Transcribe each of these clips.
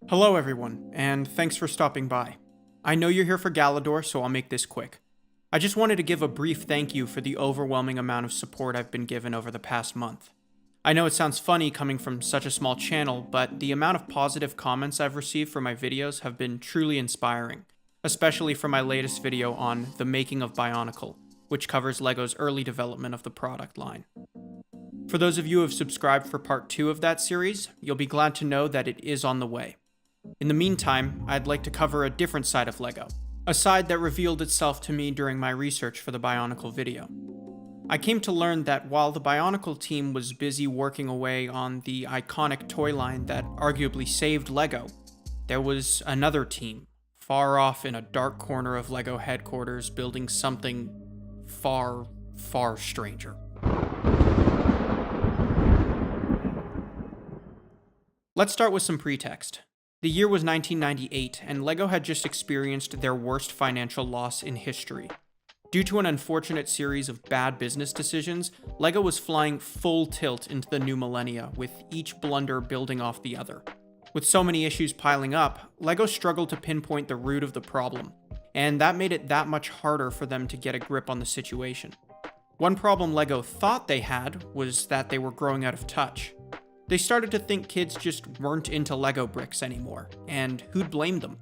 Hello everyone, and thanks for stopping by. I know you're here for Galidor, so I'll make this quick. I just wanted to give a brief thank you for the overwhelming amount of support I've been given over the past month. I know it sounds funny coming from such a small channel, but the amount of positive comments I've received for my videos have been truly inspiring, especially for my latest video on the making of Bionicle, which covers LEGO's early development of the product line. For those of you who have subscribed for part 2 of that series, you'll be glad to know that it is on the way. In the meantime, I'd like to cover a different side of LEGO, a side that revealed itself to me during my research for the Bionicle video. I came to learn that while the Bionicle team was busy working away on the iconic toy line that arguably saved LEGO, there was another team, far off in a dark corner of LEGO headquarters building something far, far stranger. Let's start with some pretext. The year was 1998, and LEGO had just experienced their worst financial loss in history. Due to an unfortunate series of bad business decisions, LEGO was flying full tilt into the new millennia, with each blunder building off the other. With so many issues piling up, LEGO struggled to pinpoint the root of the problem, and that made it that much harder for them to get a grip on the situation. One problem LEGO thought they had was that they were growing out of touch. They started to think kids just weren't into Lego bricks anymore, and who'd blame them?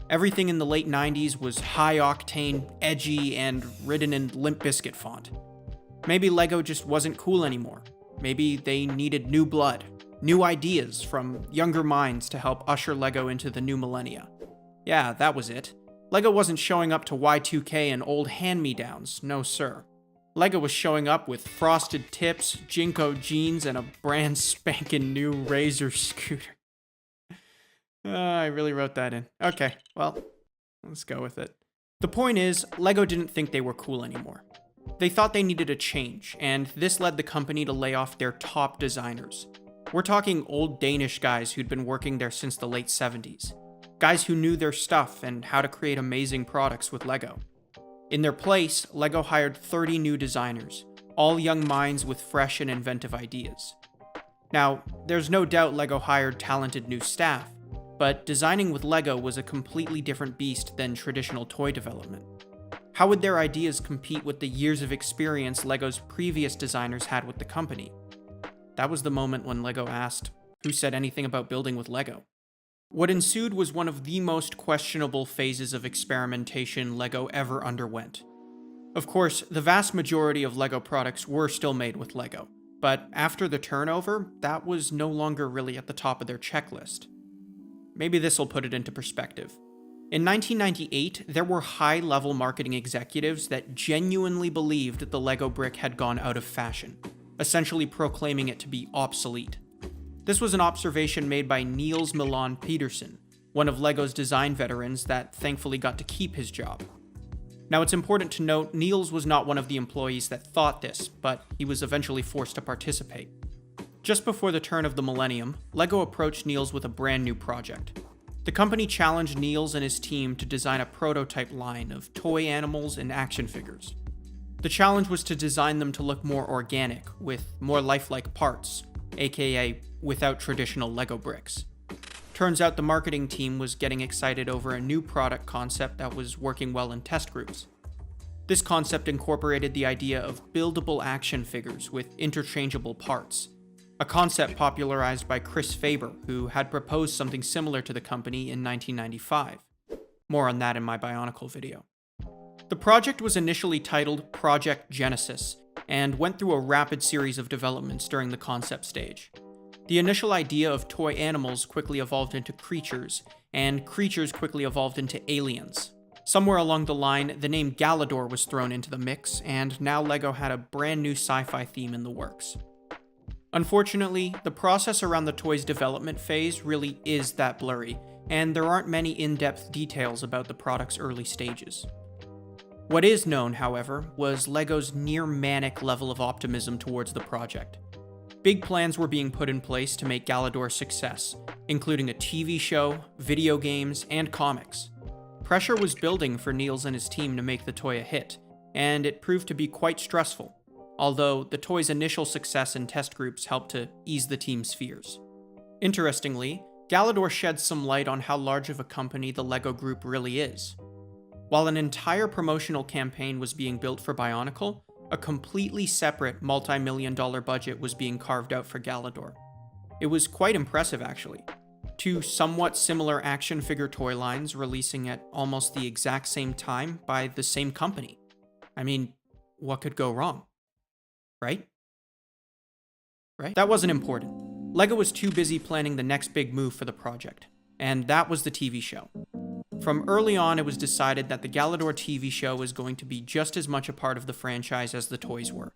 Everything in the late 90s was high-octane, edgy, and written in Limp Bizkit font. Maybe Lego just wasn't cool anymore. Maybe they needed new blood, new ideas from younger minds to help usher Lego into the new millennia. Yeah, that was it. Lego wasn't showing up to Y2K and old hand-me-downs, no sir. LEGO was showing up with frosted tips, Jinko jeans, and a brand spanking new Razor scooter. I really wrote that in. Okay, well, let's go with it. The point is, LEGO didn't think they were cool anymore. They thought they needed a change, and this led the company to lay off their top designers. We're talking old Danish guys who'd been working there since the late 70s. Guys who knew their stuff and how to create amazing products with LEGO. In their place, LEGO hired 30 new designers, all young minds with fresh and inventive ideas. Now, there's no doubt LEGO hired talented new staff, but designing with LEGO was a completely different beast than traditional toy development. How would their ideas compete with the years of experience LEGO's previous designers had with the company? That was the moment when LEGO asked, who said anything about building with LEGO? What ensued was one of the most questionable phases of experimentation LEGO ever underwent. Of course, the vast majority of LEGO products were still made with LEGO, but after the turnover, that was no longer really at the top of their checklist. Maybe this will put it into perspective. In 1998, there were high-level marketing executives that genuinely believed the LEGO brick had gone out of fashion, essentially proclaiming it to be obsolete. This was an observation made by Niels Milan Petersen, one of LEGO's design veterans that thankfully got to keep his job. Now it's important to note Niels was not one of the employees that thought this, but he was eventually forced to participate. Just before the turn of the millennium, LEGO approached Niels with a brand new project. The company challenged Niels and his team to design a prototype line of toy animals and action figures. The challenge was to design them to look more organic, with more lifelike parts, aka without traditional LEGO bricks. Turns out the marketing team was getting excited over a new product concept that was working well in test groups. This concept incorporated the idea of buildable action figures with interchangeable parts, a concept popularized by Chris Faber, who had proposed something similar to the company in 1995. More on that in my Bionicle video. The project was initially titled Project Genesis, and went through a rapid series of developments during the concept stage. The initial idea of toy animals quickly evolved into creatures, and creatures quickly evolved into aliens. Somewhere along the line, the name Galidor was thrown into the mix, and now LEGO had a brand new sci-fi theme in the works. Unfortunately, the process around the toy's development phase really is that blurry, and there aren't many in-depth details about the product's early stages. What is known, however, was LEGO's near-manic level of optimism towards the project. Big plans were being put in place to make Galidor a success, including a TV show, video games, and comics. Pressure was building for Niels and his team to make the toy a hit, and it proved to be quite stressful, although the toy's initial success in test groups helped to ease the team's fears. Interestingly, Galidor sheds some light on how large of a company the Lego Group really is. While an entire promotional campaign was being built for Bionicle, a completely separate multi-million-dollar budget was being carved out for Galidor. It was quite impressive, actually. Two somewhat similar action figure toy lines releasing at almost the exact same time by the same company. I mean, what could go wrong? Right? That wasn't important. Lego was too busy planning the next big move for the project, and that was the TV show. From early on, it was decided that the Galidor TV show was going to be just as much a part of the franchise as the toys were.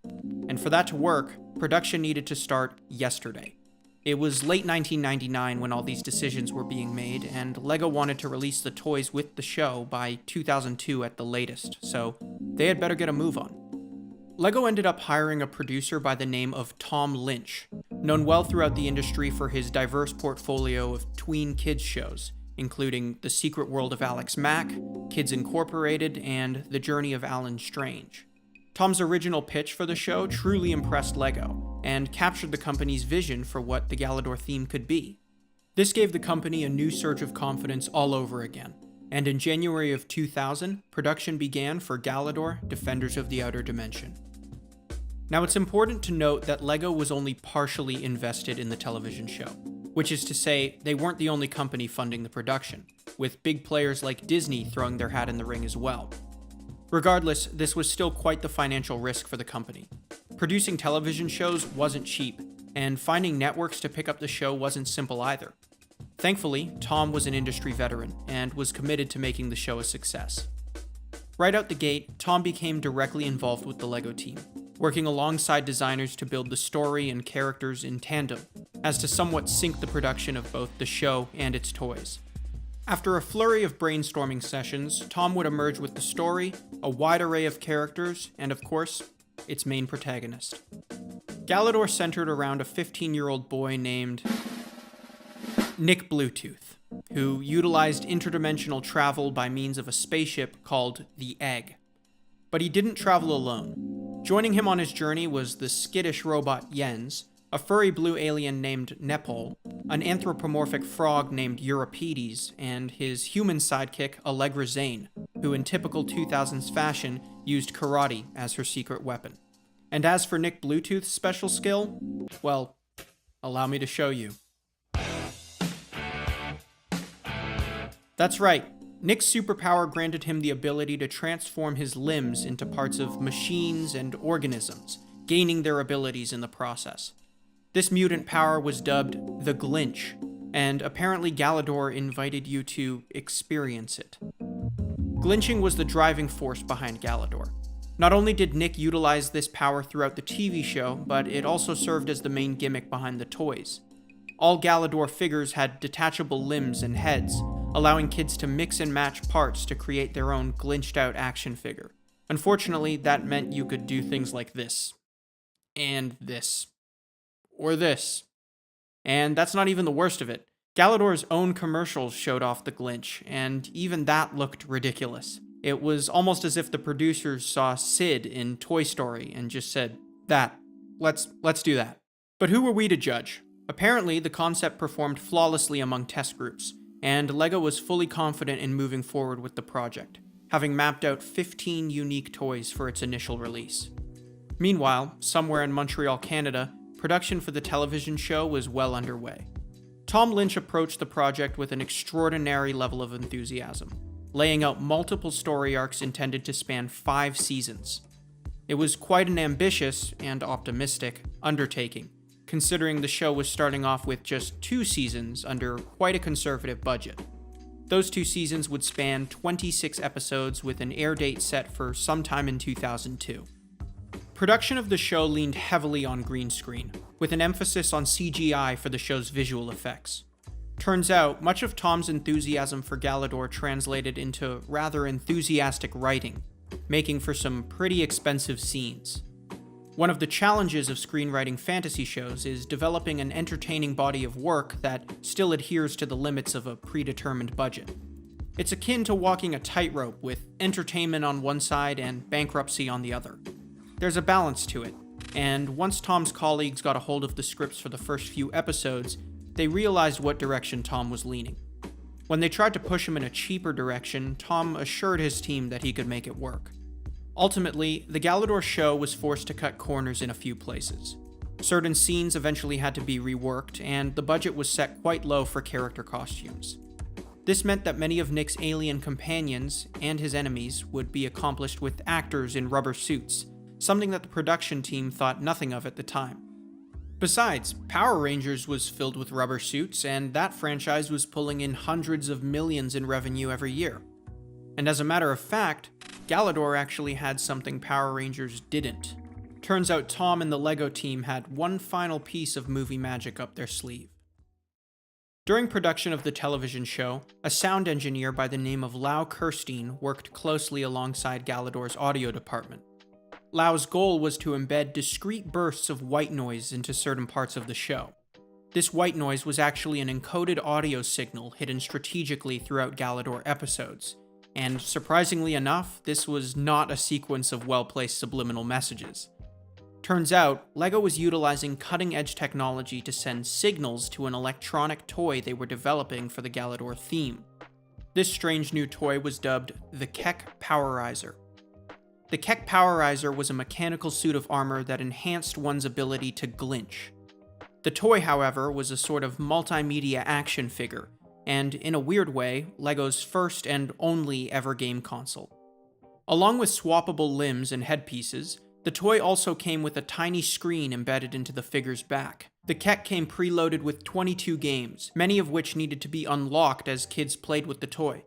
And for that to work, production needed to start yesterday. It was late 1999 when all these decisions were being made, and Lego wanted to release the toys with the show by 2002 at the latest, so they had better get a move on. Lego ended up hiring a producer by the name of Tom Lynch, known well throughout the industry for his diverse portfolio of tween kids shows, including The Secret World of Alex Mack, Kids Incorporated, and The Journey of Alan Strange. Tom's original pitch for the show truly impressed Lego, and captured the company's vision for what the Galidor theme could be. This gave the company a new surge of confidence all over again, and in January of 2000, production began for Galidor: Defenders of the Outer Dimension. Now, it's important to note that Lego was only partially invested in the television show, which is to say, they weren't the only company funding the production, with big players like Disney throwing their hat in the ring as well. Regardless, this was still quite the financial risk for the company. Producing television shows wasn't cheap, and finding networks to pick up the show wasn't simple either. Thankfully, Tom was an industry veteran and was committed to making the show a success. Right out the gate, Tom became directly involved with the Lego team, working alongside designers to build the story and characters in tandem, as to somewhat sync the production of both the show and its toys. After a flurry of brainstorming sessions, Tom would emerge with the story, a wide array of characters, and of course, its main protagonist. Galidor centered around a 15-year-old boy named Nick Bluetooth, who utilized interdimensional travel by means of a spaceship called the Egg. But he didn't travel alone. Joining him on his journey was the skittish robot Jens, a furry blue alien named Nepal, an anthropomorphic frog named Euripides, and his human sidekick Allegra Zane, who in typical 2000s fashion used karate as her secret weapon. And as for Nick Bluetooth's special skill, well, allow me to show you. That's right, Nick's superpower granted him the ability to transform his limbs into parts of machines and organisms, gaining their abilities in the process. This mutant power was dubbed the Glinch, and apparently Galidor invited you to experience it. Glinching was the driving force behind Galidor. Not only did Nick utilize this power throughout the TV show, but it also served as the main gimmick behind the toys. All Galidor figures had detachable limbs and heads, allowing kids to mix and match parts to create their own glitched-out action figure. Unfortunately, that meant you could do things like this. And this. Or this. And that's not even the worst of it. Galidor's own commercials showed off the Glinch, and even that looked ridiculous. It was almost as if the producers saw Sid in Toy Story and just said, let's do that. But who were we to judge? Apparently, the concept performed flawlessly among test groups, and Lego was fully confident in moving forward with the project, having mapped out 15 unique toys for its initial release. Meanwhile, somewhere in Montreal, Canada, production for the television show was well underway. Tom Lynch approached the project with an extraordinary level of enthusiasm, laying out multiple story arcs intended to span 5 seasons. It was quite an ambitious and optimistic undertaking, considering the show was starting off with just 2 seasons under quite a conservative budget. Those 2 seasons would span 26 episodes with an air date set for sometime in 2002. Production of the show leaned heavily on green screen, with an emphasis on CGI for the show's visual effects. Turns out, much of Tom's enthusiasm for Galidor translated into rather enthusiastic writing, making for some pretty expensive scenes. One of the challenges of screenwriting fantasy shows is developing an entertaining body of work that still adheres to the limits of a predetermined budget. It's akin to walking a tightrope with entertainment on one side and bankruptcy on the other. There's a balance to it, and once Tom's colleagues got a hold of the scripts for the first few episodes, they realized what direction Tom was leaning. When they tried to push him in a cheaper direction, Tom assured his team that he could make it work. Ultimately, the Galidor show was forced to cut corners in a few places. Certain scenes eventually had to be reworked, and the budget was set quite low for character costumes. This meant that many of Nick's alien companions and his enemies would be accomplished with actors in rubber suits, something that the production team thought nothing of at the time. Besides, Power Rangers was filled with rubber suits, and that franchise was pulling in hundreds of millions in revenue every year. And as a matter of fact, Galidor actually had something Power Rangers didn't. Turns out Tom and the Lego team had one final piece of movie magic up their sleeve. During production of the television show, a sound engineer by the name of Lau Kirstein worked closely alongside Galidor's audio department. Lau's goal was to embed discrete bursts of white noise into certain parts of the show. This white noise was actually an encoded audio signal hidden strategically throughout Galidor episodes, and surprisingly enough, this was not a sequence of well-placed subliminal messages. Turns out, Lego was utilizing cutting-edge technology to send signals to an electronic toy they were developing for the Galidor theme. This strange new toy was dubbed the Keck Powerizer. The Keck Powerizer was a mechanical suit of armor that enhanced one's ability to glinch. The toy, however, was a sort of multimedia action figure, and in a weird way, Lego's first and only ever game console. Along with swappable limbs and headpieces, the toy also came with a tiny screen embedded into the figure's back. The Keck came preloaded with 22 games, many of which needed to be unlocked as kids played with the toy.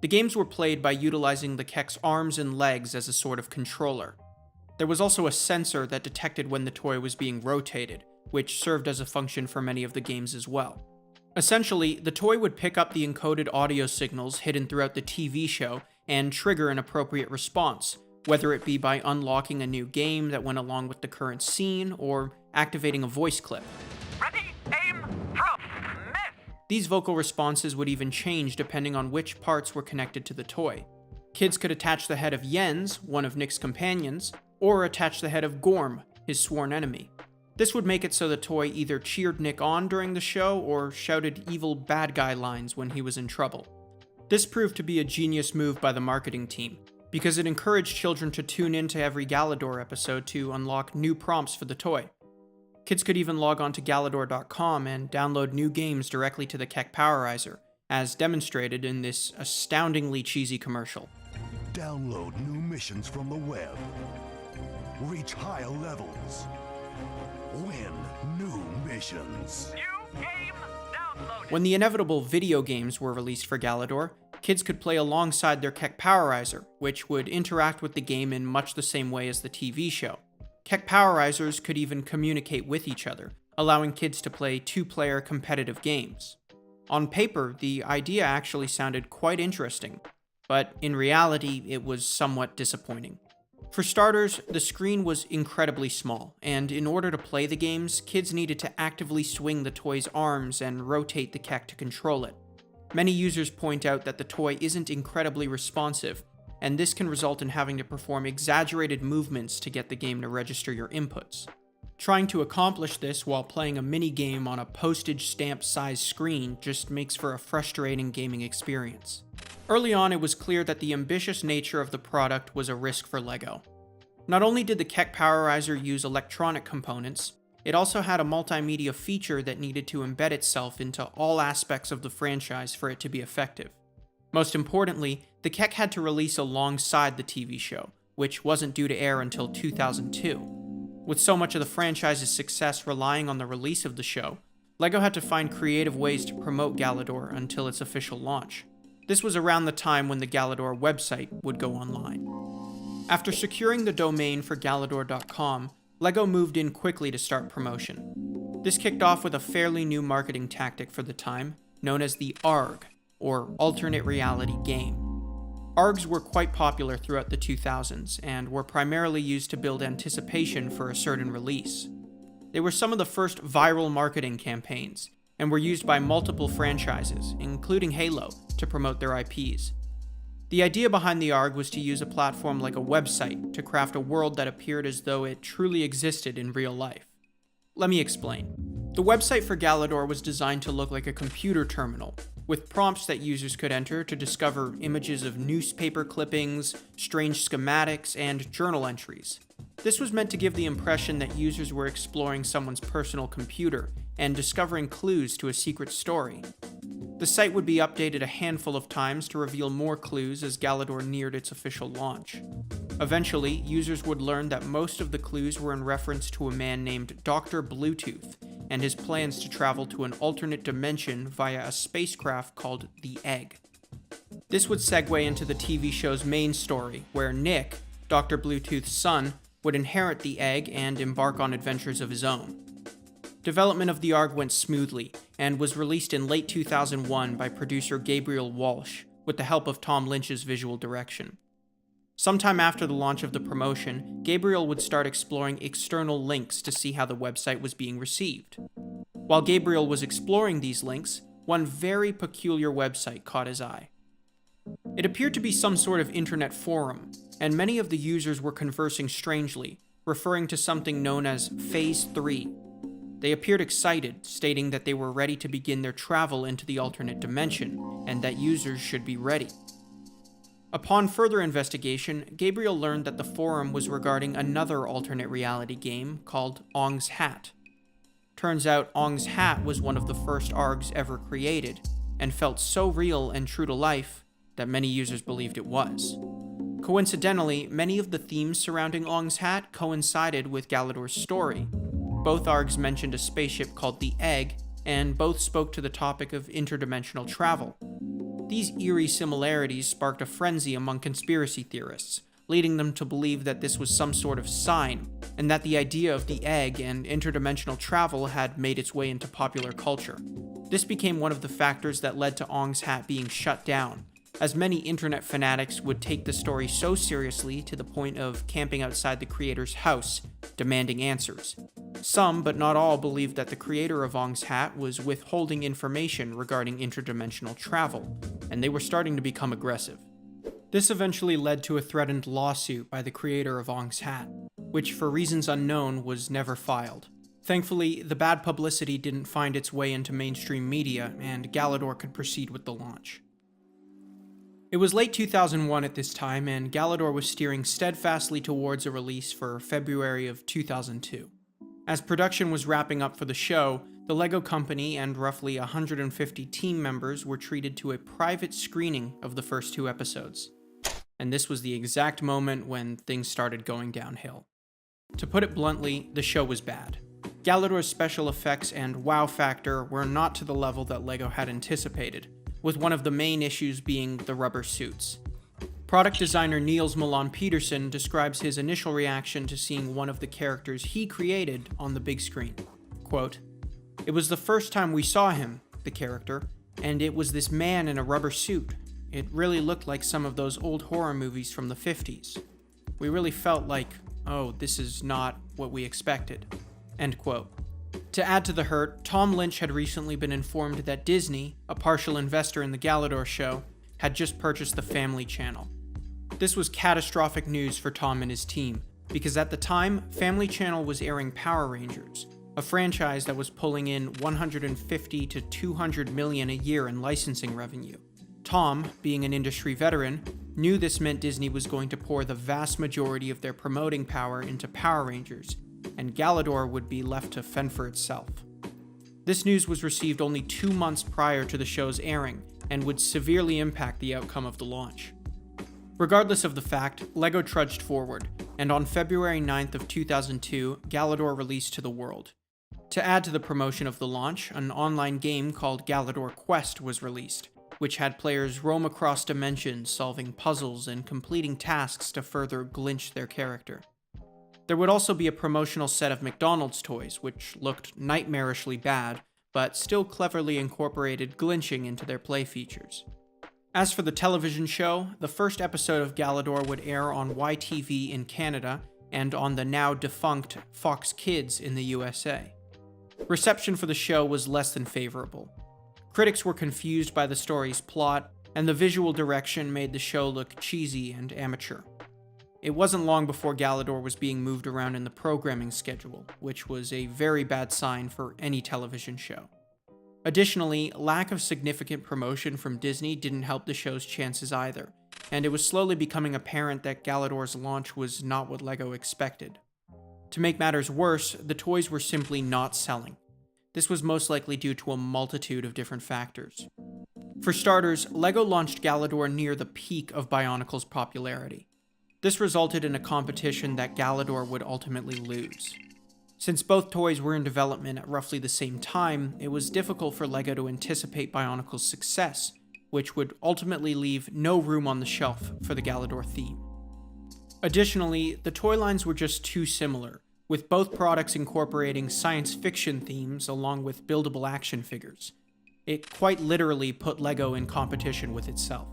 The games were played by utilizing the Keck's arms and legs as a sort of controller. There was also a sensor that detected when the toy was being rotated, which served as a function for many of the games as well. Essentially, the toy would pick up the encoded audio signals hidden throughout the TV show and trigger an appropriate response, whether it be by unlocking a new game that went along with the current scene or activating a voice clip. Ready, aim, drop, miss! These vocal responses would even change depending on which parts were connected to the toy. Kids could attach the head of Jens, one of Nick's companions, or attach the head of Gorm, his sworn enemy. This would make it so the toy either cheered Nick on during the show or shouted evil bad guy lines when he was in trouble. This proved to be a genius move by the marketing team, because it encouraged children to tune into every Galidor episode to unlock new prompts for the toy. Kids could even log on to Galidor.com and download new games directly to the Keck Powerizer, as demonstrated in this astoundingly cheesy commercial. Download new missions from the web. Reach higher levels. Win new missions. New game downloaded. When the inevitable video games were released for Galidor, kids could play alongside their Keck Powerizer, which would interact with the game in much the same way as the TV show. Keck Powerizers could even communicate with each other, allowing kids to play two-player competitive games. On paper, the idea actually sounded quite interesting, but in reality, it was somewhat disappointing. For starters, the screen was incredibly small, and in order to play the games, kids needed to actively swing the toy's arms and rotate the Keck to control it. Many users point out that the toy isn't incredibly responsive, and this can result in having to perform exaggerated movements to get the game to register your inputs. Trying to accomplish this while playing a mini-game on a postage stamp-sized screen just makes for a frustrating gaming experience. Early on, it was clear that the ambitious nature of the product was a risk for Lego. Not only did the Keck Powerizer use electronic components, it also had a multimedia feature that needed to embed itself into all aspects of the franchise for it to be effective. Most importantly, the Keck had to release alongside the TV show, which wasn't due to air until 2002. With so much of the franchise's success relying on the release of the show, Lego had to find creative ways to promote Galidor until its official launch. This was around the time when the Galidor website would go online. After securing the domain for Galidor.com, Lego moved in quickly to start promotion. This kicked off with a fairly new marketing tactic for the time, known as the ARG, or Alternate Reality Game. ARGs were quite popular throughout the 2000s, and were primarily used to build anticipation for a certain release. They were some of the first viral marketing campaigns, and were used by multiple franchises, including Halo, to promote their IPs. The idea behind the ARG was to use a platform like a website to craft a world that appeared as though it truly existed in real life. Let me explain. The website for Galidor was designed to look like a computer terminal, with prompts that users could enter to discover images of newspaper clippings, strange schematics, and journal entries. This was meant to give the impression that users were exploring someone's personal computer and discovering clues to a secret story. The site would be updated a handful of times to reveal more clues as Galidor neared its official launch. Eventually, users would learn that most of the clues were in reference to a man named Dr. Bluetooth and his plans to travel to an alternate dimension via a spacecraft called the Egg. This would segue into the TV show's main story, where Nick, Dr. Bluetooth's son, would inherit the Egg and embark on adventures of his own. Development of the ARG went smoothly, and was released in late 2001 by producer Gabriel Walsh, with the help of Tom Lynch's visual direction. Sometime after the launch of the promotion, Gabriel would start exploring external links to see how the website was being received. While Gabriel was exploring these links, one very peculiar website caught his eye. It appeared to be some sort of internet forum, and many of the users were conversing strangely, referring to something known as Phase 3. They appeared excited, stating that they were ready to begin their travel into the alternate dimension, and that users should be ready. Upon further investigation, Gabriel learned that the forum was regarding another alternate reality game called Ong's Hat. Turns out Ong's Hat was one of the first ARGs ever created, and felt so real and true to life that many users believed it was. Coincidentally, many of the themes surrounding Ong's Hat coincided with Galidor's story. Both ARGs mentioned a spaceship called the Egg, and both spoke to the topic of interdimensional travel. These eerie similarities sparked a frenzy among conspiracy theorists, leading them to believe that this was some sort of sign, and that the idea of the Egg and interdimensional travel had made its way into popular culture. This became one of the factors that led to Ong's Hat being shut down, as many internet fanatics would take the story so seriously to the point of camping outside the creator's house, demanding answers. Some, but not all, believed that the creator of Ong's Hat was withholding information regarding interdimensional travel, and they were starting to become aggressive. This eventually led to a threatened lawsuit by the creator of Ong's Hat, which for reasons unknown was never filed. Thankfully, the bad publicity didn't find its way into mainstream media, and Galidor could proceed with the launch. It was late 2001 at this time, and Galidor was steering steadfastly towards a release for February of 2002. As production was wrapping up for the show, the Lego company and roughly 150 team members were treated to a private screening of the first 2 episodes. And this was the exact moment when things started going downhill. To put it bluntly, the show was bad. Galidor's special effects and wow factor were not to the level that Lego had anticipated, with one of the main issues being the rubber suits. Product designer Niels Milan Peterson describes his initial reaction to seeing one of the characters he created on the big screen. Quote, "It was the first time we saw him, the character, and it was this man in a rubber suit. It really looked like some of those old horror movies from the 50s. We really felt like, oh, this is not what we expected." End quote. To add to the hurt, Tom Lynch had recently been informed that Disney, a partial investor in the Galidor show, had just purchased the Family Channel. This was catastrophic news for Tom and his team, because at the time, Family Channel was airing Power Rangers, a franchise that was pulling in $150 to $200 million a year in licensing revenue. Tom, being an industry veteran, knew this meant Disney was going to pour the vast majority of their promoting power into Power Rangers, and Galidor would be left to fend for itself. This news was received only 2 months prior to the show's airing, and would severely impact the outcome of the launch. Regardless of the fact, Lego trudged forward, and on February 9th of 2002, Galidor released to the world. To add to the promotion of the launch, an online game called Galidor Quest was released, which had players roam across dimensions, solving puzzles and completing tasks to further glitch their character. There would also be a promotional set of McDonald's toys, which looked nightmarishly bad, but still cleverly incorporated glitching into their play features. As for the television show, the first episode of Galidor would air on YTV in Canada and on the now defunct Fox Kids in the USA. Reception for the show was less than favorable. Critics were confused by the story's plot, and the visual direction made the show look cheesy and amateur. It wasn't long before Galidor was being moved around in the programming schedule, which was a very bad sign for any television show. Additionally, lack of significant promotion from Disney didn't help the show's chances either, and it was slowly becoming apparent that Galidor's launch was not what LEGO expected. To make matters worse, the toys were simply not selling. This was most likely due to a multitude of different factors. For starters, LEGO launched Galidor near the peak of Bionicle's popularity. This resulted in a competition that Galidor would ultimately lose. Since both toys were in development at roughly the same time, it was difficult for LEGO to anticipate Bionicle's success, which would ultimately leave no room on the shelf for the Galidor theme. Additionally, the toy lines were just too similar, with both products incorporating science fiction themes along with buildable action figures. It quite literally put LEGO in competition with itself.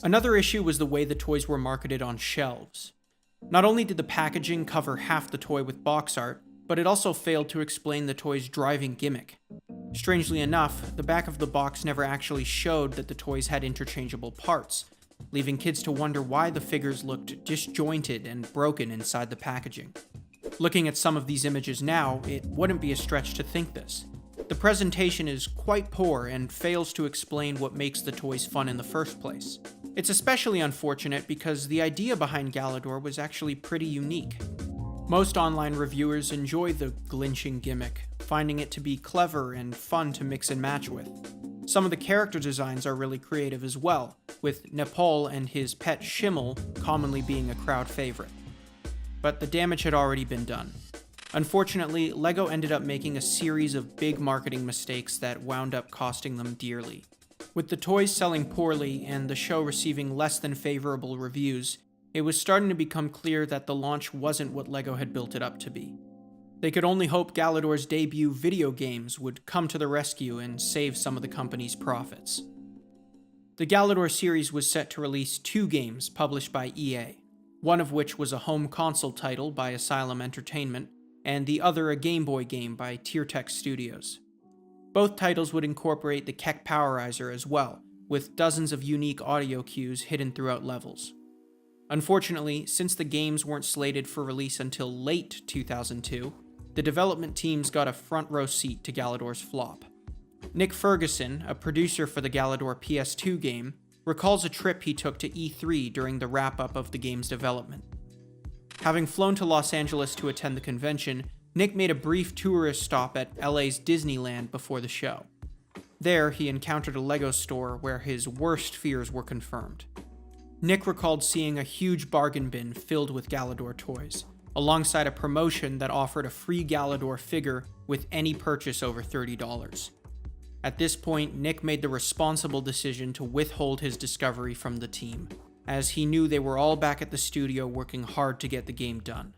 Another issue was the way the toys were marketed on shelves. Not only did the packaging cover half the toy with box art, but it also failed to explain the toy's driving gimmick. Strangely enough, the back of the box never actually showed that the toys had interchangeable parts, leaving kids to wonder why the figures looked disjointed and broken inside the packaging. Looking at some of these images now, it wouldn't be a stretch to think this. The presentation is quite poor and fails to explain what makes the toys fun in the first place. It's especially unfortunate because the idea behind Galidor was actually pretty unique. Most online reviewers enjoy the glitching gimmick, finding it to be clever and fun to mix and match with. Some of the character designs are really creative as well, with Nepal and his pet Schimmel commonly being a crowd favorite. But the damage had already been done. Unfortunately, LEGO ended up making a series of big marketing mistakes that wound up costing them dearly. With the toys selling poorly and the show receiving less than favorable reviews, it was starting to become clear that the launch wasn't what LEGO had built it up to be. They could only hope Galidor's debut video games would come to the rescue and save some of the company's profits. The Galidor series was set to release 2 games published by EA, one of which was a home console title by Asylum Entertainment, and the other a Game Boy game by Tiertech Studios. Both titles would incorporate the Keck Powerizer as well, with dozens of unique audio cues hidden throughout levels. Unfortunately, since the games weren't slated for release until late 2002, the development teams got a front row seat to Galidor's flop. Nick Ferguson, a producer for the Galidor PS2 game, recalls a trip he took to E3 during the wrap-up of the game's development. Having flown to Los Angeles to attend the convention, Nick made a brief tourist stop at LA's Disneyland before the show. There, he encountered a Lego store where his worst fears were confirmed. Nick recalled seeing a huge bargain bin filled with Galidor toys, alongside a promotion that offered a free Galidor figure with any purchase over $30. At this point, Nick made the responsible decision to withhold his discovery from the team, as he knew they were all back at the studio working hard to get the game done.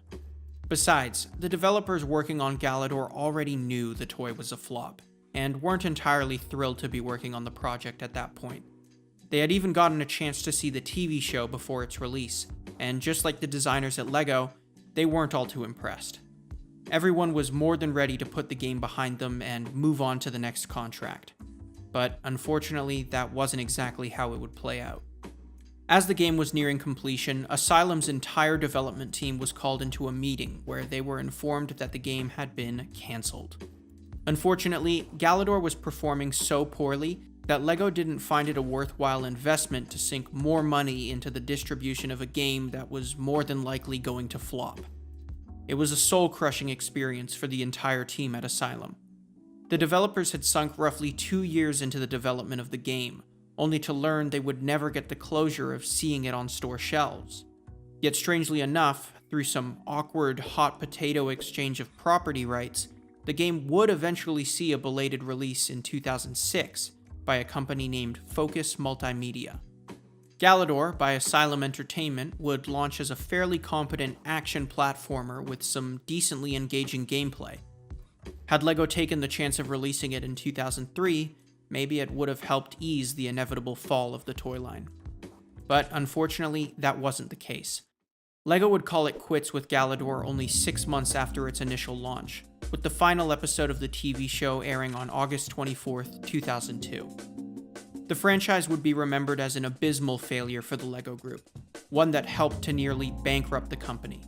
Besides, the developers working on Galidor already knew the toy was a flop, and weren't entirely thrilled to be working on the project at that point. They had even gotten a chance to see the TV show before its release, and just like the designers at LEGO, they weren't all too impressed. Everyone was more than ready to put the game behind them and move on to the next contract. But unfortunately, that wasn't exactly how it would play out. As the game was nearing completion, Asylum's entire development team was called into a meeting where they were informed that the game had been cancelled. Unfortunately, Galidor was performing so poorly that LEGO didn't find it a worthwhile investment to sink more money into the distribution of a game that was more than likely going to flop. It was a soul-crushing experience for the entire team at Asylum. The developers had sunk roughly 2 years into the development of the game, only to learn they would never get the closure of seeing it on store shelves. Yet strangely enough, through some awkward hot potato exchange of property rights, the game would eventually see a belated release in 2006 by a company named Focus Multimedia. Galidor by Asylum Entertainment would launch as a fairly competent action platformer with some decently engaging gameplay. Had LEGO taken the chance of releasing it in 2003, maybe it would have helped ease the inevitable fall of the toy line. But unfortunately, that wasn't the case. LEGO would call it quits with Galidor only 6 months after its initial launch, with the final episode of the TV show airing on August 24th, 2002. The franchise would be remembered as an abysmal failure for the LEGO Group, one that helped to nearly bankrupt the company.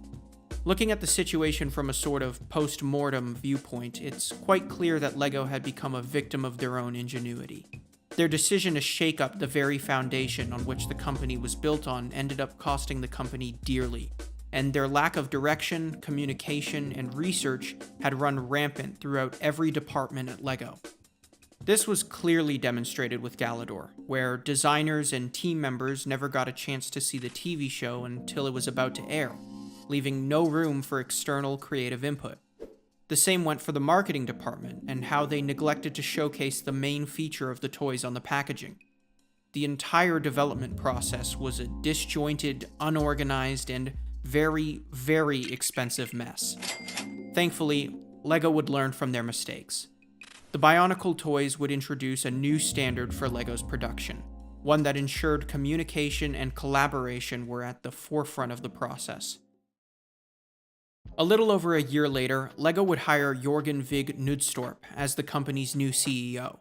Looking at the situation from a sort of post-mortem viewpoint, it's quite clear that Lego had become a victim of their own ingenuity. Their decision to shake up the very foundation on which the company was built on ended up costing the company dearly, and their lack of direction, communication, and research had run rampant throughout every department at Lego. This was clearly demonstrated with Galidor, where designers and team members never got a chance to see the TV show until it was about to air, leaving no room for external creative input. The same went for the marketing department and how they neglected to showcase the main feature of the toys on the packaging. The entire development process was a disjointed, unorganized, and very, very expensive mess. Thankfully, Lego would learn from their mistakes. The Bionicle toys would introduce a new standard for Lego's production, one that ensured communication and collaboration were at the forefront of the process. A little over a year later, Lego would hire Jorgen Vig Knudstorp as the company's new CEO.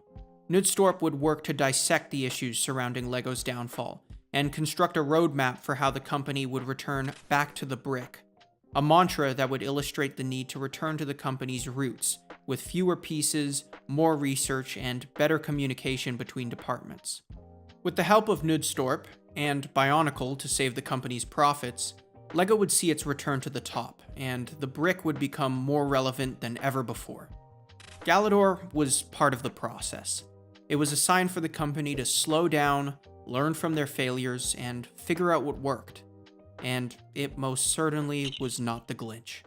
Knudstorp would work to dissect the issues surrounding Lego's downfall and construct a roadmap for how the company would return back to the brick, a mantra that would illustrate the need to return to the company's roots, with fewer pieces, more research, and better communication between departments. With the help of Knudstorp and Bionicle to save the company's profits, Lego would see its return to the top, and the brick would become more relevant than ever before. Galidor was part of the process. It was a sign for the company to slow down, learn from their failures, and figure out what worked. And it most certainly was not the glitch.